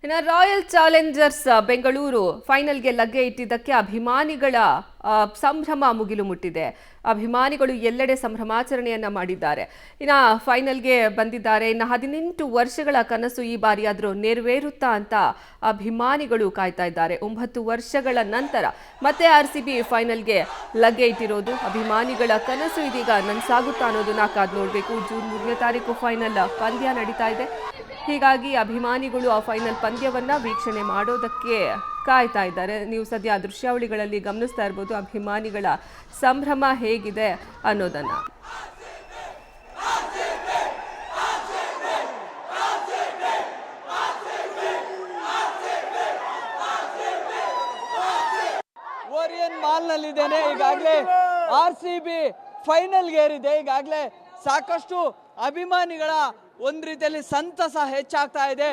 ಇನ್ನು royal Challengers Bengaluru ಫೈನಲ್ಗೆ ಲಗ್ಗೆ ಇಟ್ಟಿದ್ದಕ್ಕೆ ಅಭಿಮಾನಿಗಳ ಸಂಭ್ರಮ ಮುಗಿಲು ಮುಟ್ಟಿದೆ. ಅಭಿಮಾನಿಗಳು ಎಲ್ಲೆಡೆ ಸಂಭ್ರಮಾಚರಣೆಯನ್ನ ಮಾಡಿದ್ದಾರೆ. ಇನ್ನು ಫೈನಲ್ಗೆ ಬಂದಿದ್ದಾರೆ. ಇನ್ನು 18 ವರ್ಷಗಳ ಕನಸು ಈ ಬಾರಿ ಆದರೂ ನೆರವೇರುತ್ತಾ ಅಂತ ಅಭಿಮಾನಿಗಳು ಕಾಯ್ತಾ ಇದ್ದಾರೆ. 9 ವರ್ಷಗಳ ನಂತರ ಮತ್ತೆ RCB ಫೈನಲ್ಗೆ ಲಗ್ಗೆ ಇಟ್ಟಿರೋದು. ಅಭಿಮಾನಿಗಳ ಕನಸು ಇದೀಗ ನನಸಾಗುತ್ತಾ ಅನ್ನೋದನ್ನ ಕಾದು ನೋಡಬೇಕು. ಜೂನ್ 3ನೇ ತಾರೀಕು ಫೈನಲ್ ಪಂದ್ಯ ನಡೀತಾ ಇದೆ. ಹೀಗಾಗಿ ಅಭಿಮಾನಿಗಳು ಆ ಫೈನಲ್ ಪಂದ್ಯವನ್ನ ವೀಕ್ಷಣೆ ಮಾಡೋದಕ್ಕೆ ಕಾಯ್ತಾ ಇದ್ದಾರೆ. ನೀವು ಸದ್ಯ ದೃಶ್ಯಾವಳಿಗಳಲ್ಲಿ ಗಮನಿಸ್ತಾ ಇರ್ಬೋದು ಅಭಿಮಾನಿಗಳ ಸಂಭ್ರಮ ಹೇಗಿದೆ ಅನ್ನೋದನ್ನ. ಓರಿಯನ್ ಮಾಲ್ನಲ್ಲಿದ್ದೇನೆ. ಈಗಾಗಲೇ RCB ಫೈನಲ್ಗೆ ಏರಿದೆ. ಈಗಾಗಲೇ ಸಾಕಷ್ಟು ಅಭಿಮಾನಿಗಳ ಒಂದು ರೀತಿಯಲ್ಲಿ ಸಂತಸ ಹೆಚ್ಚಾಗ್ತಾ ಇದೆ.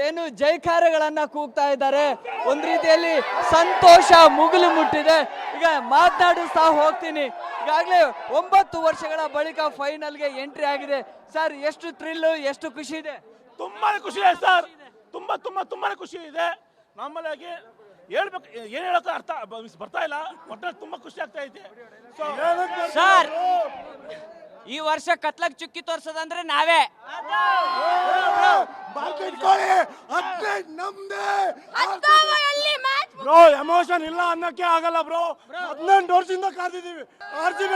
ಏನು ಜೈಕಾರಗಳನ್ನ ಕೂಗ್ತಾ ಇದ್ದಾರೆ. ಒಂದು ರೀತಿಯಲ್ಲಿ ಸಂತೋಷ ಮುಗಿಲು ಮುಟ್ಟಿದೆ. ಈಗ ಮಾತನಾಡಿಸ್ತಾ ಹೋಗ್ತೀನಿ. ಈಗಾಗಲೇ 9 ವರ್ಷಗಳ ಬಳಿಕ ಫೈನಲ್ಗೆ ಎಂಟ್ರಿ ಆಗಿದೆ. ಸರ್, ಎಷ್ಟು ಥ್ರಿಲ್ಲು, ಎಷ್ಟು ಖುಷಿ ಇದೆ? ತುಂಬಾನೇ ಖುಷಿ ಇದೆ ಸರ್. ತುಂಬಾನೇ ಖುಷಿ ಇದೆ. ನಮ್ಮಲ್ಲಿ ಹೇಳ್ಬೇಕು, ಏನ್ ಹೇಳೋಕೆ ಅರ್ಥ ಬರ್ತಾ ಇಲ್ಲ. ಒಟ್ಟಲ್ಲಿ ತುಂಬಾ ಖುಷಿ ಆಗ್ತಾ ಇದೆ ಸರ್. ಈ ವರ್ಷ ಕತ್ಲಕ್ ಚುಕ್ಕಿ ತೋರ್ಸೋದಂದ್ರೆ ನಾವೇ. ಬ್ರೋ, ಎಮೋಷನ್ ಇಲ್ಲ ಅನ್ನಕ್ಕೆ ಆಗಲ್ಲ ಬ್ರೋ. 18 ವರ್ಷದಿಂದ ಕಾದಿದ್ದೀವಿ. RCB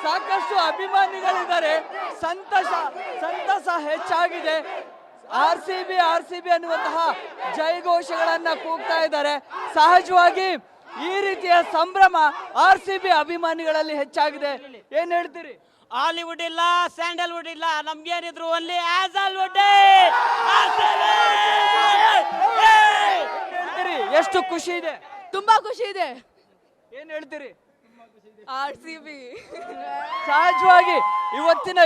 ಸಾಕಷ್ಟು ಅಭಿಮಾನಿಗಳಿದ್ದಾರೆ. ಸಂತಸ ಹೆಚ್ಚಾಗಿದೆ. RCB ಅನ್ನುವಂತಹ ಜಯಘೋಷಗಳನ್ನ ಕೂಗ್ತಾ ಇದ್ದಾರೆ. ಸಹಜವಾಗಿ ಈ ರೀತಿಯ ಸಂಭ್ರಮ RCB ಅಭಿಮಾನಿಗಳಲ್ಲಿ ಹೆಚ್ಚಾಗಿದೆ. ಏನ್ ಹೇಳ್ತೀರಿ? ಹಾಲಿವುಡ್ ಇಲ್ಲ, ಸ್ಯಾಂಡಲ್ವುಡ್ ಇಲ್ಲ, ನಮ್ಗೇನಿದ್ರು ಅಲ್ಲಿ ಆಸಲ್ವುಡ್. ಎಷ್ಟು ಖುಷಿ ಇದೆ? ತುಂಬಾ ಖುಷಿ ಇದೆ. ಏನ್ ಹೇಳ್ತೀರಿ? RCB ಸಹಜವಾಗಿ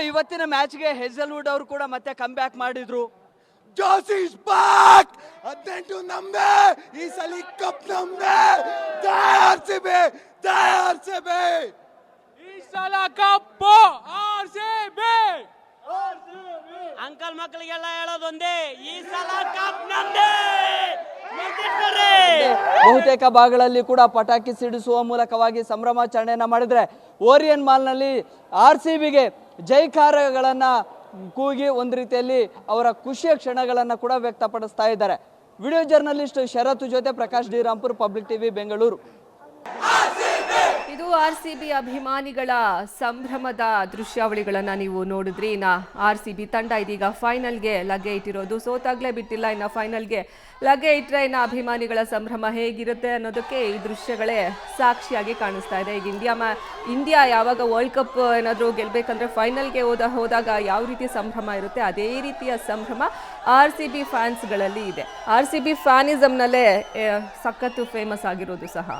ಇವತ್ತಿನ ಮ್ಯಾಚ್ಗೆ ಹೆಜಲ್ವುಡ್ ಅವರು ಕೂಡ ಮತ್ತೆ ಕಮ್ ಬ್ಯಾಕ್ ಮಾಡಿದ್ರು. Josie is back! 18 ನಮ್ದೆ, ಈ ಸಲ ಕಪ್ ನಮ್ದೆ. ಜೈ RCB! ಈ ಸಲ ಕಪ್ಪು RCB. ಅಂಕಲ್ ಮಕ್ಕಳಿಗೆಲ್ಲ ಹೇಳೋದೊಂದೇ, ಈ ಸಲ ಕಪ್ ನಮ್ದೇ. ಬಹುತೇಕ ಭಾಗಗಳಲ್ಲಿ ಕೂಡ ಪಟಾಕಿ ಸಿಡಿಸುವ ಮೂಲಕವಾಗಿ ಸಂಭ್ರಮಾಚರಣೆಯನ್ನ ಮಾಡಿದ್ರೆ, ಓರಿಯನ್ ಮಾಲ್ನಲ್ಲಿ RCBಗೆ ಜೈಕಾರಗಳನ್ನ ಕೂಗಿ ಒಂದು ರೀತಿಯಲ್ಲಿ ಅವರ ಖುಷಿಯ ಕ್ಷಣಗಳನ್ನು ಕೂಡ ವ್ಯಕ್ತಪಡಿಸ್ತಾ ಇದ್ದಾರೆ. ವಿಡಿಯೋ ಜರ್ನಲಿಸ್ಟ್ ಶರತ್ ಜೊತೆ Prakash D Rampur, public TV, Bengaluru. ಇದು RCB ಅಭಿಮಾನಿಗಳ ಸಂಭ್ರಮದ ದೃಶ್ಯಾವಳಿಗಳನ್ನ ನೀವು ನೋಡಿದ್ರಿ. ಇನ್ನು RCB ತಂಡ ಇದೀಗ ಫೈನಲ್ಗೆ ಲಗ್ಗೆ ಇಟ್ಟಿರೋದು. ಸೋತಾಗ್ಲೇ ಬಿಟ್ಟಿಲ್ಲ. ಇನ್ನು ಫೈನಲ್ಗೆ ಲಗ್ಗೆ ಇಟ್ಟರೆ ಇನ್ನು ಅಭಿಮಾನಿಗಳ ಸಂಭ್ರಮ ಹೇಗಿರುತ್ತೆ ಅನ್ನೋದಕ್ಕೆ ಈ ದೃಶ್ಯಗಳೇ ಸಾಕ್ಷಿಯಾಗಿ ಕಾಣಿಸ್ತಾ ಇದೆ. ಈಗ ಇಂಡಿಯಾ ಯಾವಾಗ ವರ್ಲ್ಡ್ ಕಪ್ ಏನಾದರೂ ಗೆಲ್ಲಬೇಕಂದ್ರೆ ಫೈನಲ್ಗೆ ಹೋದಾಗ ಯಾವ ರೀತಿ ಸಂಭ್ರಮ ಇರುತ್ತೆ ಅದೇ ರೀತಿಯ ಸಂಭ್ರಮ RCB ಫ್ಯಾನ್ಸ್ಗಳಲ್ಲಿ ಇದೆ. RCB ಫ್ಯಾನಿಸಮ್ನಲ್ಲೇ ಸಖತ್ತು ಫೇಮಸ್ ಆಗಿರೋದು ಸಹ.